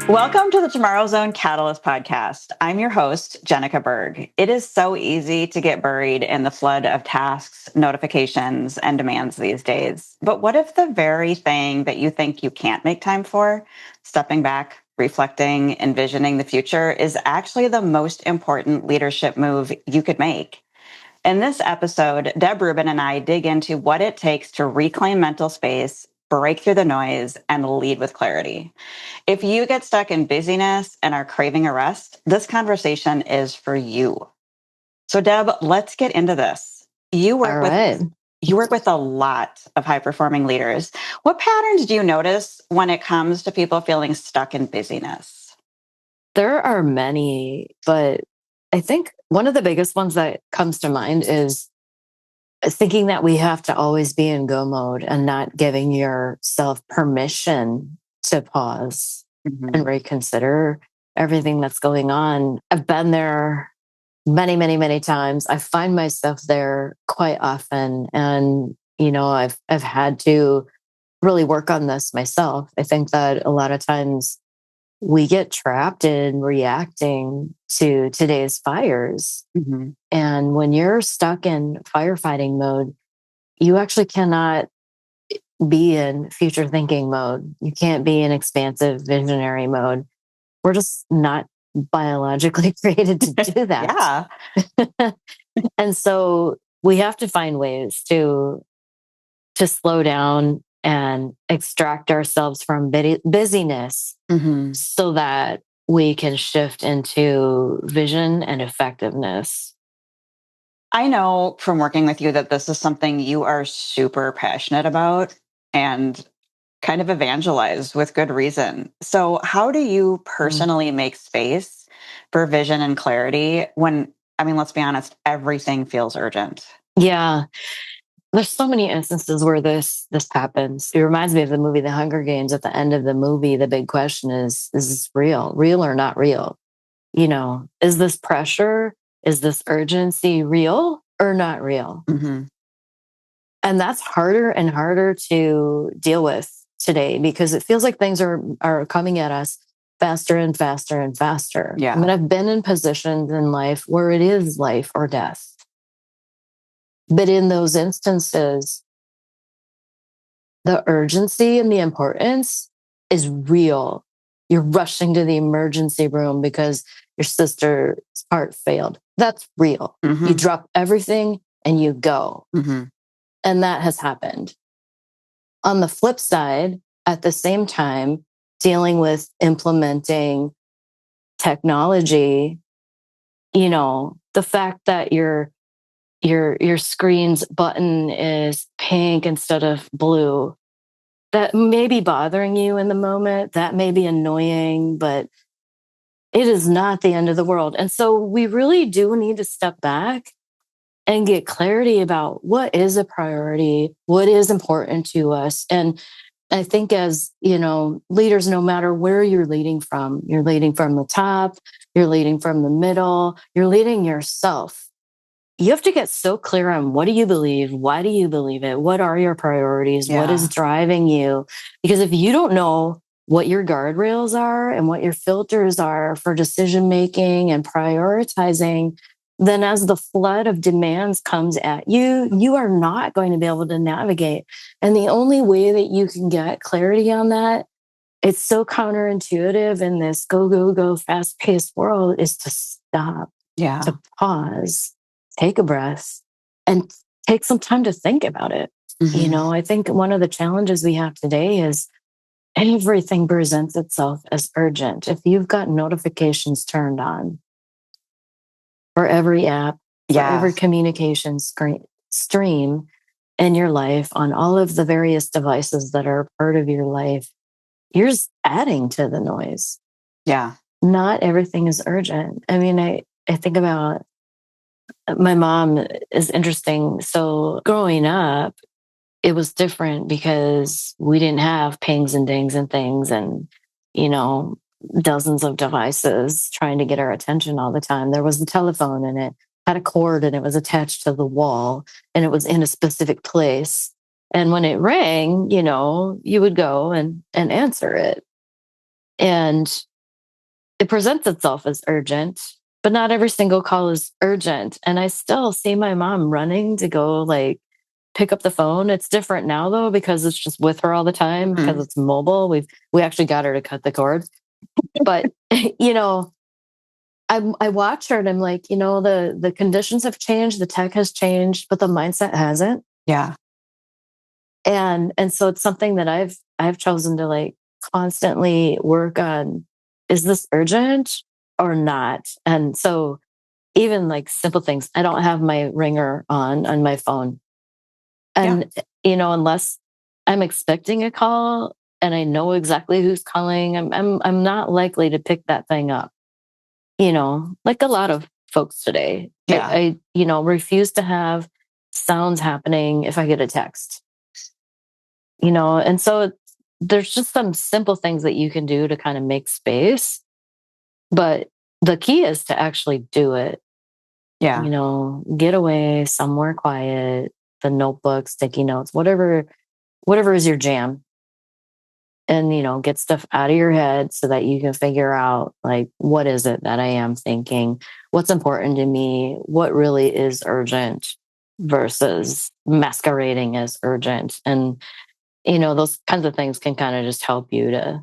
Welcome to the TomorrowZone Catalyst Podcast. I'm your host, Jennica Burgh. It is so easy to get buried in the flood of tasks, notifications, and demands these days. But what if the very thing that you think you can't make time for, stepping back, reflecting, envisioning the future, is actually the most important leadership move you could make? In this episode, Deb Reuben and I dig into what it takes to reclaim mental space, break through the noise, and lead with clarity. If you get stuck in busyness and are craving a rest, this conversation is for you. So Deb, let's get into this. You work with a lot of high-performing leaders. What patterns do you notice when it comes to people feeling stuck in busyness? There are many, but I think one of the biggest ones that comes to mind is thinking that we have to always be in go mode and not giving yourself permission to pause and reconsider everything that's going on. I've been there many, many, many times. I find myself there quite often. And, I've had to really work on this myself. I think that a lot of times we get trapped in reacting to today's fires. And when you're stuck in firefighting mode, you actually cannot be in future thinking mode. You can't be in expansive visionary mode. We're just not biologically created to do that. And so we have to find ways to slow down and extract ourselves from busyness so that we can shift into vision and effectiveness. I know from working with you that this is something you are super passionate about and kind of evangelize with good reason. So how do you personally make space for vision and clarity when, let's be honest, everything feels urgent? Yeah. There's so many instances where this happens. It reminds me of the movie The Hunger Games. At the end of the movie, the big question is this real or not real? Is this pressure? Is this urgency real or not real? And that's harder and harder to deal with today because it feels like things are coming at us faster and faster and faster. Yeah. I've been in positions in life where it is life or death. But in those instances, the urgency and the importance is real. You're rushing to the emergency room because your sister's heart failed. That's real. You drop everything and you go. And that has happened. On the flip side, at the same time, dealing with implementing technology, the fact that your screen's button is pink instead of blue, that may be bothering you in the moment. That may be annoying, but it is not the end of the world. And so we really do need to step back and get clarity about what is a priority, what is important to us. And I think as, leaders, no matter where you're leading from the top, you're leading from the middle, you're leading yourself. You have to get so clear on what do you believe? Why do you believe it? What are your priorities? What is driving you? Because if you don't know what your guardrails are and what your filters are for decision-making and prioritizing, then as the flood of demands comes at you, you are not going to be able to navigate. And the only way that you can get clarity on that, it's so counterintuitive in this go, fast-paced world, is to stop, to pause, take a breath, and take some time to think about it. I think one of the challenges we have today is everything presents itself as urgent. If you've got notifications turned on for every app, for every communication stream in your life, on all of the various devices that are part of your life, you're just adding to the noise. Yeah. Not everything is urgent. I think about my mom is interesting. So growing up, it was different because we didn't have pings and dings and things and, dozens of devices trying to get our attention all the time. There was the telephone and it had a cord and it was attached to the wall and it was in a specific place. And when it rang, you would go and answer it. And it presents itself as urgent, but not every single call is urgent. And I still see my mom running to go like pick up the phone. It's different now though, because it's just with her all the time because it's mobile. We actually got her to cut the cord. But you know, I watch her and I'm like, you know, the conditions have changed, the tech has changed, but the mindset hasn't. Yeah. And so it's something that I've chosen to like constantly work on. Is this urgent or not? And so even like simple things, I don't have my ringer on my phone. And you know, unless I'm expecting a call and I know exactly who's calling, I'm not likely to pick that thing up. You know, like a lot of folks today. Yeah. I you know, refuse to have sounds happening if I get a text. You know, and so there's just some simple things that you can do to kind of make space. But the key is to actually do it. Yeah. You know, get away somewhere quiet, the notebook, sticky notes, whatever is your jam. And, you know, get stuff out of your head so that you can figure out like, what is it that I am thinking? What's important to me? What really is urgent versus masquerading as urgent? And, you know, those kinds of things can kind of just help you to,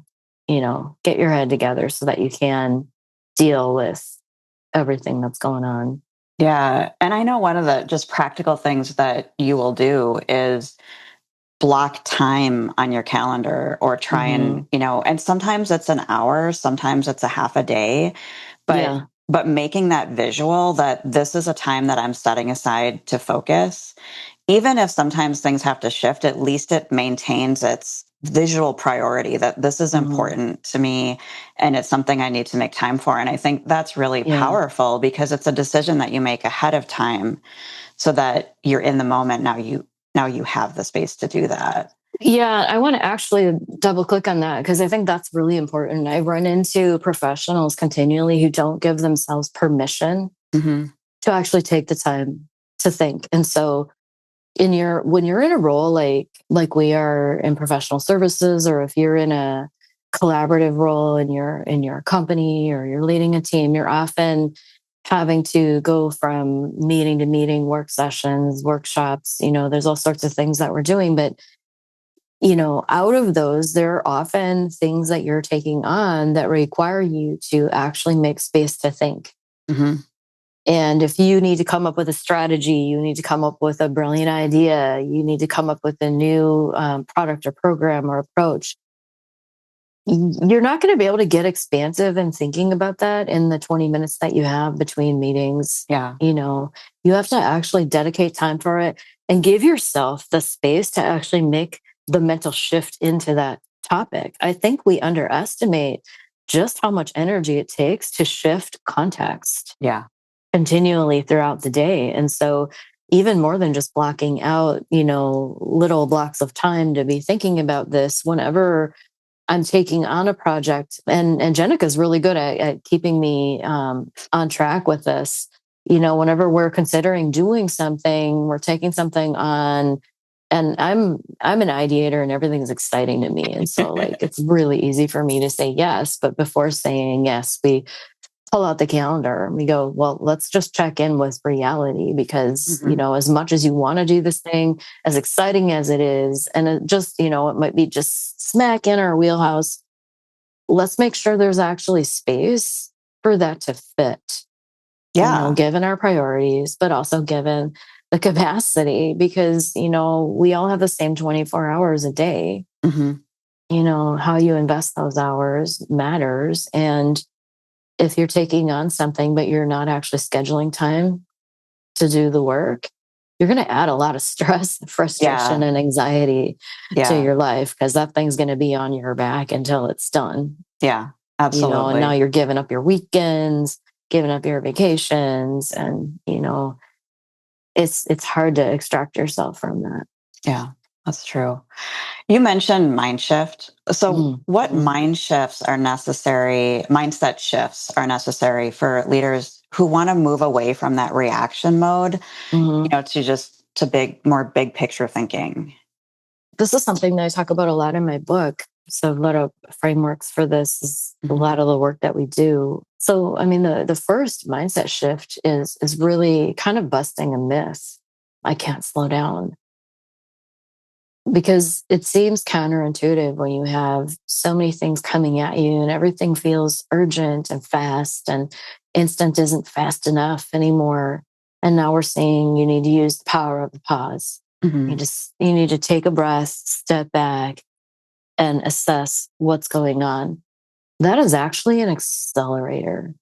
you know, get your head together so that you can deal with everything that's going on. Yeah. And I know one of the just practical things that you will do is block time on your calendar or try and, you know, and sometimes it's an hour, sometimes it's a half a day, Yeah. but making that visual that this is a time that I'm setting aside to focus, even if sometimes things have to shift, at least it maintains its visual priority that this is important to me and it's something I need to make time for. And I think that's really powerful because it's a decision that you make ahead of time so that you're in the moment. Now you have the space to do that. Yeah, I want to actually double click on that because I think that's really important. I run into professionals continually who don't give themselves permission to actually take the time to think. And so when you're in a role like we are in professional services, or if you're in a collaborative role in your company or you're leading a team, you're often having to go from meeting to meeting, work sessions, workshops, you know, there's all sorts of things that we're doing. But, you know, out of those, there are often things that you're taking on that require you to actually make space to think. And if you need to come up with a strategy, you need to come up with a brilliant idea, you need to come up with a new product or program or approach, you're not going to be able to get expansive and thinking about that in the 20 minutes that you have between meetings. Yeah. You know, you have to actually dedicate time for it and give yourself the space to actually make the mental shift into that topic. I think we underestimate just how much energy it takes to shift context. Yeah. Continually throughout the day. And so even more than just blocking out, you know, little blocks of time to be thinking about this whenever I'm taking on a project. And Jenica's really good at keeping me on track with this. You know, whenever we're considering doing something, we're taking something on, and I'm an ideator and everything's exciting to me. And so like it's really easy for me to say yes. But before saying yes, we pull out the calendar and we go, well, let's just check in with reality because, you know, as much as you want to do this thing, as exciting as it is, and it just, you know, it might be just smack in our wheelhouse. Let's make sure there's actually space for that to fit, you know, given our priorities, but also given the capacity because, you know, we all have the same 24 hours a day. You know, how you invest those hours matters. And if you're taking on something, but you're not actually scheduling time to do the work, you're going to add a lot of stress, frustration, and anxiety to your life because that thing's going to be on your back until it's done. Yeah, absolutely. You know, and now you're giving up your weekends, giving up your vacations, and, you know, it's hard to extract yourself from that. Yeah, that's true. You mentioned mind shift. So what mindset shifts are necessary for leaders who want to move away from that reaction mode, you know, to more big picture thinking? This is something that I talk about a lot in my book. So a lot of frameworks for this is a lot of the work that we do. So, I mean, the first mindset shift is really kind of busting a myth. I can't slow down, because it seems counterintuitive when you have so many things coming at you and everything feels urgent and fast, and instant isn't fast enough anymore. And now we're saying you need to use the power of the pause. You need to take a breath, step back, and assess what's going on. That is actually an accelerator.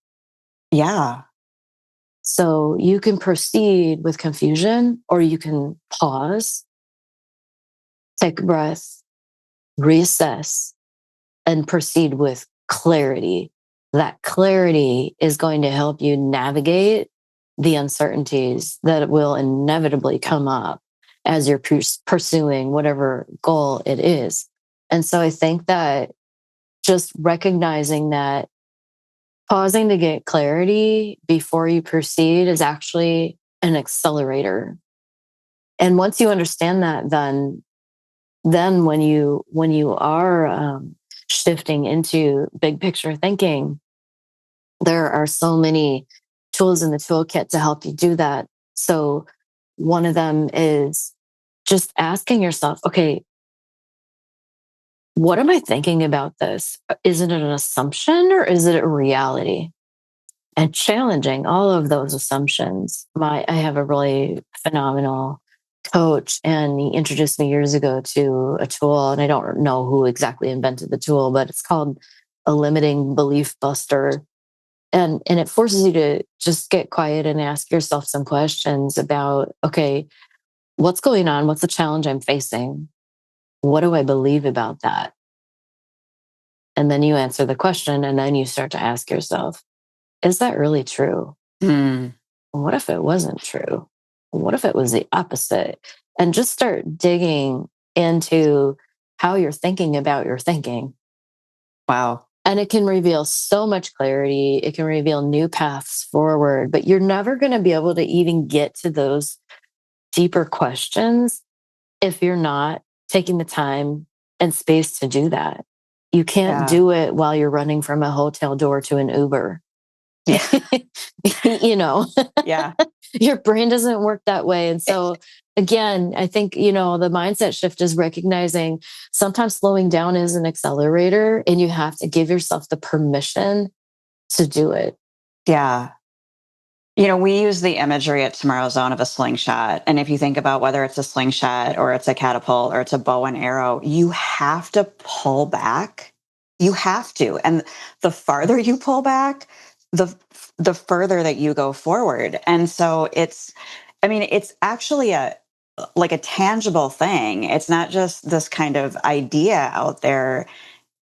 Yeah. So you can proceed with confusion, or you can pause, take a breath, reassess, and proceed with clarity. That clarity is going to help you navigate the uncertainties that will inevitably come up as you're pursuing whatever goal it is. And so I think that just recognizing that pausing to get clarity before you proceed is actually an accelerator. And once you understand that, then when you are shifting into big picture thinking, there are so many tools in the toolkit to help you do that. So one of them is just asking yourself, okay, what am I thinking about this? Is it an assumption or is it a reality? And challenging all of those assumptions. I have a really phenomenal coach, and he introduced me years ago to a tool, and I don't know who exactly invented the tool, but it's called a limiting belief buster. And it forces you to just get quiet and ask yourself some questions about, okay, what's going on? What's the challenge I'm facing? What do I believe about that? And then you answer the question, and then you start to ask yourself, is that really true? What if it wasn't true? What if it was the opposite? And just start digging into how you're thinking about your thinking. Wow. And it can reveal so much clarity. It can reveal new paths forward, but you're never going to be able to even get to those deeper questions if you're not taking the time and space to do that. You can't do it while you're running from a hotel door to an Uber. Yeah. Yeah. Your brain doesn't work that way. And so again, I think, the mindset shift is recognizing sometimes slowing down is an accelerator, and you have to give yourself the permission to do it. Yeah. We use the imagery at TomorrowZone of a slingshot. And if you think about whether it's a slingshot or it's a catapult or it's a bow and arrow, you have to pull back. You have to. And the farther you pull back, the further that you go forward. And so it's actually a tangible thing. It's not just this kind of idea out there.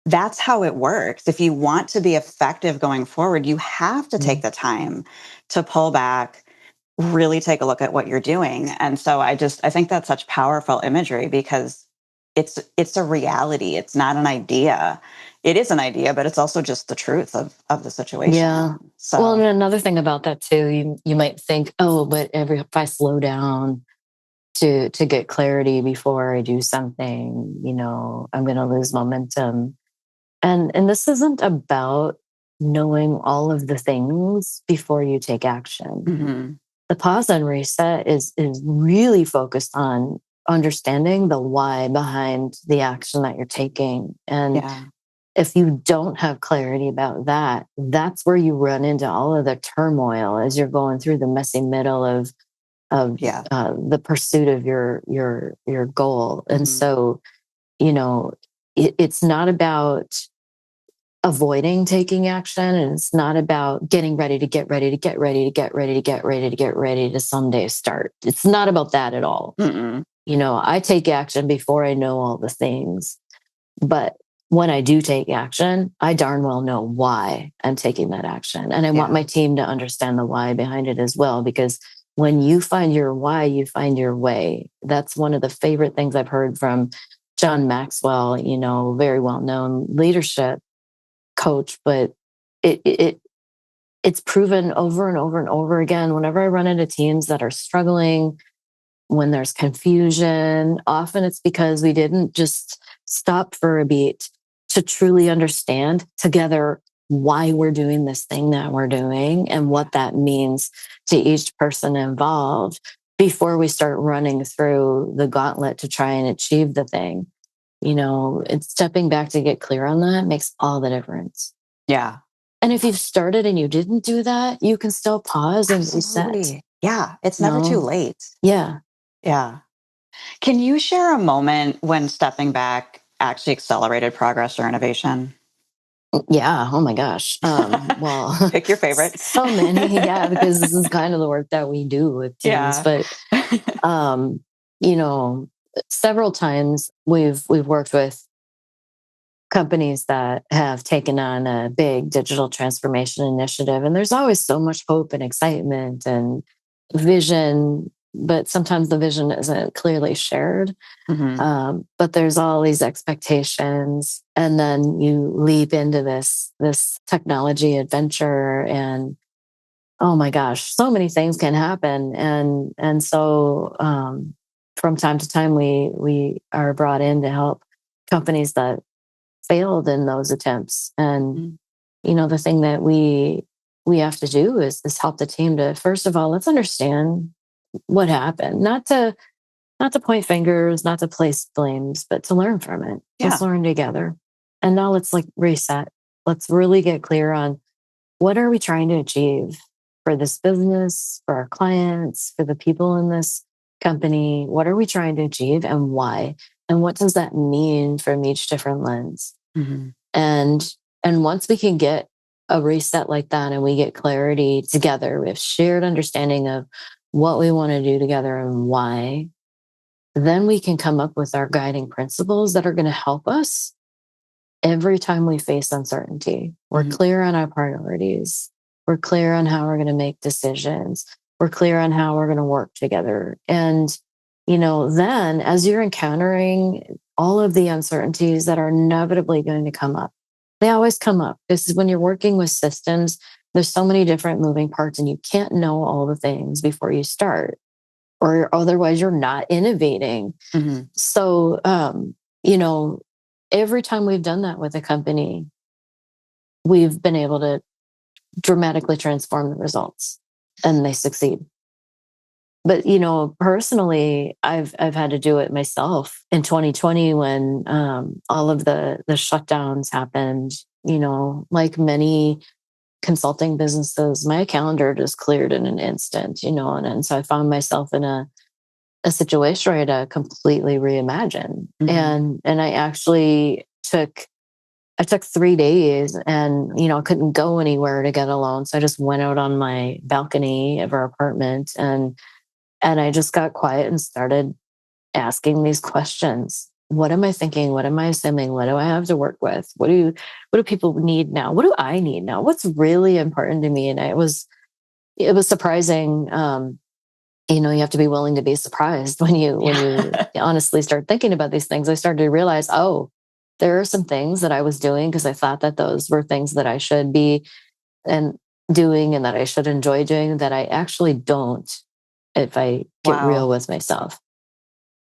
That's how it works. If you want to be effective going forward, you have to take the time to pull back, really take a look at what you're doing. And so I think that's such powerful imagery, because it's a reality. It's not an idea. It is an idea, but it's also just the truth of the situation. Yeah. So, well, and another thing about that too, you might think, oh, but if I slow down to get clarity before I do something, I'm going to lose momentum. And this isn't about knowing all of the things before you take action. The pause and reset is really focused on understanding the why behind the action that you're taking. And if you don't have clarity about that, that's where you run into all of the turmoil as you're going through the messy middle of the pursuit of your goal. And so, it's not about avoiding taking action, and it's not about getting ready to someday start. It's not about that at all. I take action before I know all the things, but when I do take action, I darn well know why I'm taking that action. And I want my team to understand the why behind it as well, because when you find your why, you find your way. That's one of the favorite things I've heard from John Maxwell, very well-known leadership coach, but it's proven over and over and over again. Whenever I run into teams that are struggling, when there's confusion, often it's because we didn't just stop for a beat to truly understand together why we're doing this thing that we're doing and what that means to each person involved before we start running through the gauntlet to try and achieve the thing. It's stepping back to get clear on that makes all the difference. Yeah. And if you've started and you didn't do that, you can still pause and reset. Yeah. It's never too late. Yeah. Yeah. Can you share a moment when stepping back actually accelerated progress or innovation? Yeah. Oh my gosh. Well, Pick your favorite. So many. Yeah. Because this is kind of the work that we do with teams. Yeah. But, several times we've worked with companies that have taken on a big digital transformation initiative. And there's always so much hope and excitement and vision, but sometimes the vision isn't clearly shared. But there's all these expectations. And then you leap into this technology adventure, and oh my gosh, so many things can happen. And so from time to time we are brought in to help companies that failed in those attempts. And the thing that we have to do is help the team to, first of all, let's understand what happened, not to point fingers, not to place blames, but to learn from it. Yeah. Let's learn together. And now let's reset. Let's really get clear on what are we trying to achieve for this business, for our clients, for the people in this company. What are we trying to achieve and why? And what does that mean from each different lens? And once we can get a reset like that and we get clarity together, we have shared understanding of what we want to do together and why, then we can come up with our guiding principles that are going to help us every time we face uncertainty. We're clear on our priorities. We're clear on how we're going to make decisions. We're clear on how we're going to work together. And, then as you're encountering all of the uncertainties that are inevitably going to come up, they always come up. This is when you're working with systems, there's so many different moving parts and you can't know all the things before you start, or otherwise you're not innovating. So, every time we've done that with a company, we've been able to dramatically transform the results and they succeed. But, personally, I've had to do it myself in 2020 when all of the shutdowns happened. Like many consulting businesses, my calendar just cleared in an instant, and so I found myself in a situation where I had to completely reimagine. And I actually took 3 days and, I couldn't go anywhere to get a loan. So I just went out on my balcony of our apartment and I just got quiet and started asking these questions. What am I thinking? What am I assuming? What do I have to work with? What do people need now? What do I need now? What's really important to me? And it was surprising. You have to be willing to be surprised when you honestly start thinking about these things. I started to realize, there are some things that I was doing because I thought that those were things that I should be and doing and that I should enjoy doing that I actually don't if I get real with myself.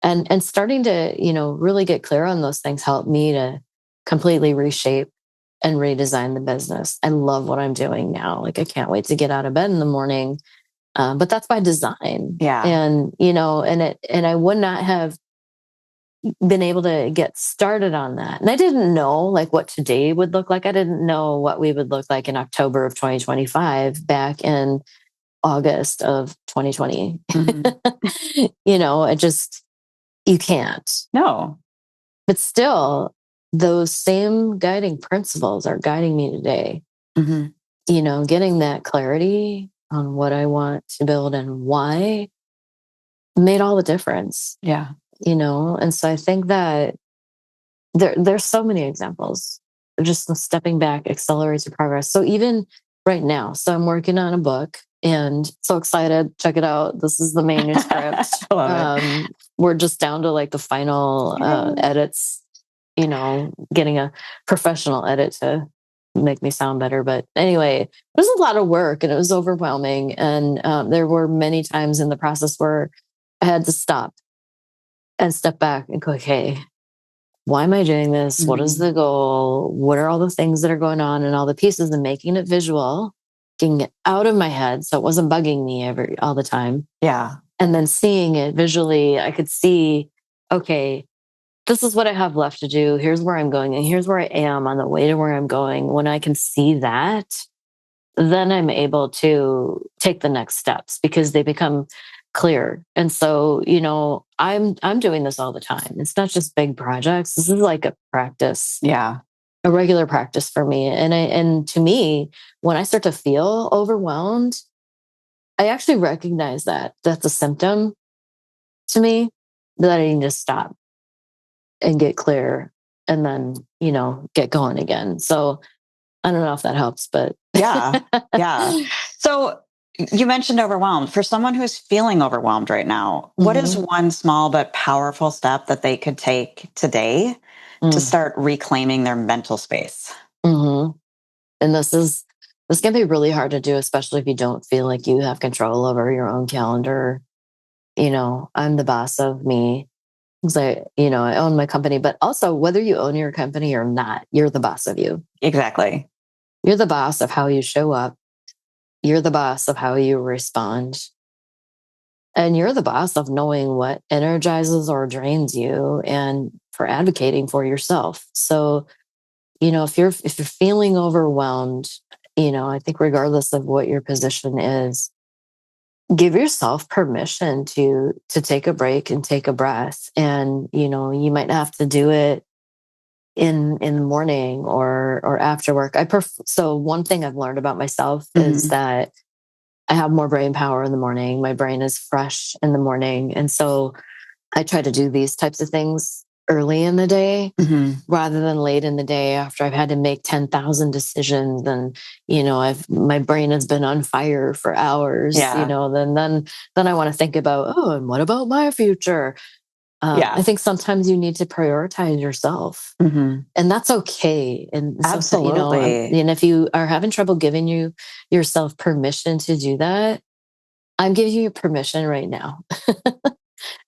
And starting to, really get clear on those things helped me to completely reshape and redesign the business. I love what I'm doing now. I can't wait to get out of bed in the morning. But that's by design. Yeah. And, and I would not have been able to get started on that. And I didn't know what today would look like. I didn't know what we would look like in October of 2025 back in August of 2020. You can't. No. But still, those same guiding principles are guiding me today. Getting that clarity on what I want to build and why made all the difference. Yeah. And so I think that there's so many examples. Just stepping back accelerates your progress. So even right now, so I'm working on a book and so excited. Check it out. This is the manuscript. I love it. We're just down to the final edits, getting a professional edit to make me sound better. But anyway, it was a lot of work and it was overwhelming. And there were many times in the process where I had to stop and step back and go, okay, Why am I doing this? What is the goal? What are all the things that are going on and all the pieces, and making it visual, getting it out of my head so it wasn't bugging me all the time. Yeah. And then seeing it visually, I could see, okay, this is what I have left to do. Here's where I'm going, and here's where I am on the way to where I'm going. When I can see that, then I'm able to take the next steps because they become clear. And so, I'm doing this all the time. It's not just big projects. This is like a practice. Yeah. A regular practice for me. And to me, when I start to feel overwhelmed, I actually recognize that that's a symptom to me that I need to stop and get clear and then, get going again. So I don't know if that helps, but yeah. So you mentioned overwhelmed. For someone who's feeling overwhelmed right now, what is one small but powerful step that they could take today to start reclaiming their mental space? And this can be really hard to do, especially if you don't feel like you have control over your own calendar. I'm the boss of me. Because I own my company, but also whether you own your company or not, you're the boss of you. Exactly. You're the boss of how you show up. You're the boss of how you respond. And you're the boss of knowing what energizes or drains you and for advocating for yourself. So, if you're feeling overwhelmed, I think regardless of what your position is, give yourself permission to take a break and take a breath. And, you might have to do it in the morning or after work. So one thing I've learned about myself is that I have more brain power in the morning. My brain is fresh in the morning. And so I try to do these types of things early in the day rather than late in the day after I've had to make 10,000 decisions and, my brain has been on fire for hours, then I want to think about, and what about my future? I think sometimes you need to prioritize yourself and that's okay. And so, absolutely. and if you are having trouble giving yourself permission to do that, I'm giving you permission right now.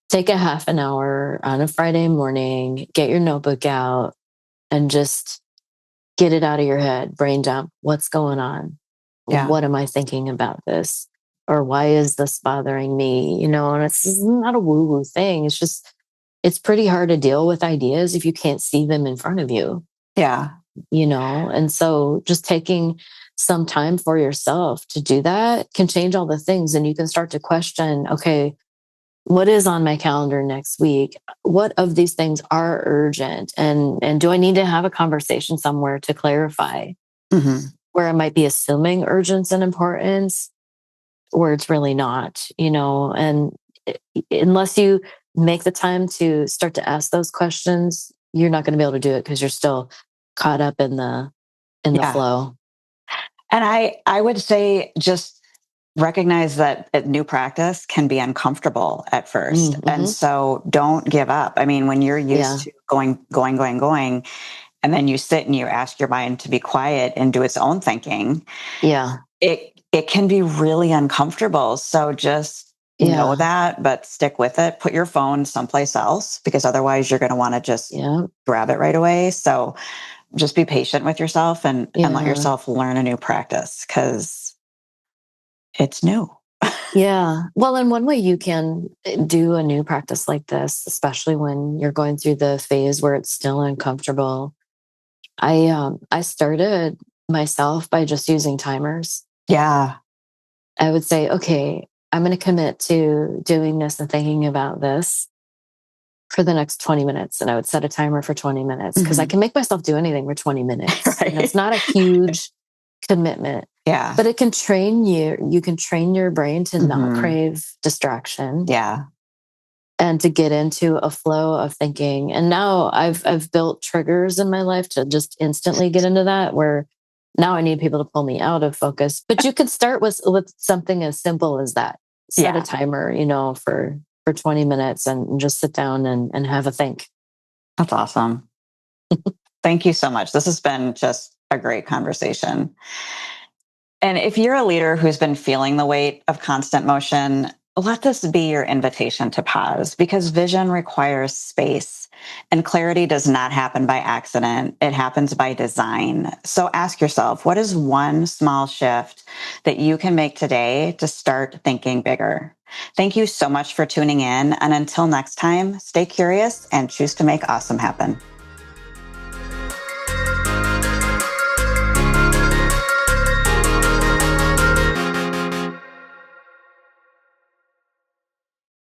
Take a half an hour on a Friday morning, get your notebook out and just get it out of your head, brain dump. What's going on? Yeah. What am I thinking about this? Or why is this bothering me? And it's not a woo-woo thing. It's just, it's pretty hard to deal with ideas if you can't see them in front of you. Yeah. And so just taking some time for yourself to do that can change all the things. And you can start to question, okay, what is on my calendar next week? What of these things are urgent? And do I need to have a conversation somewhere to clarify where I might be assuming urgency and importance, where it's really not, and unless you make the time to start to ask those questions, you're not going to be able to do it because you're still caught up in the flow. And I would say just recognize that a new practice can be uncomfortable at first. And so don't give up. I mean, when you're used to going, and then you sit and you ask your mind to be quiet and do its own thinking. Yeah. It can be really uncomfortable. So just know that, but stick with it. Put your phone someplace else because otherwise you're going to want to just grab it right away. So just be patient with yourself and let yourself learn a new practice because it's new. Yeah. Well, and one way you can do a new practice like this, especially when you're going through the phase where it's still uncomfortable, I started myself by just using timers. Yeah. I would say, okay, I'm going to commit to doing this and thinking about this for the next 20 minutes. And I would set a timer for 20 minutes because I can make myself do anything for 20 minutes. Right. And it's not a huge commitment. Yeah. But it can train you can train your brain to not crave distraction. Yeah. And to get into a flow of thinking. And now I've built triggers in my life to just instantly get into that, where now I need people to pull me out of focus. But you can start with something as simple as that. Set a timer, for 20 minutes and just sit down and have a think. That's awesome. Thank you so much. This has been just a great conversation. And if you're a leader who's been feeling the weight of constant motion, Let this be your invitation to pause, because vision requires space and clarity does not happen by accident. It happens by design. So ask yourself, what is one small shift that you can make today to start thinking bigger? Thank you so much for tuning in. And until next time, stay curious and choose to make awesome happen.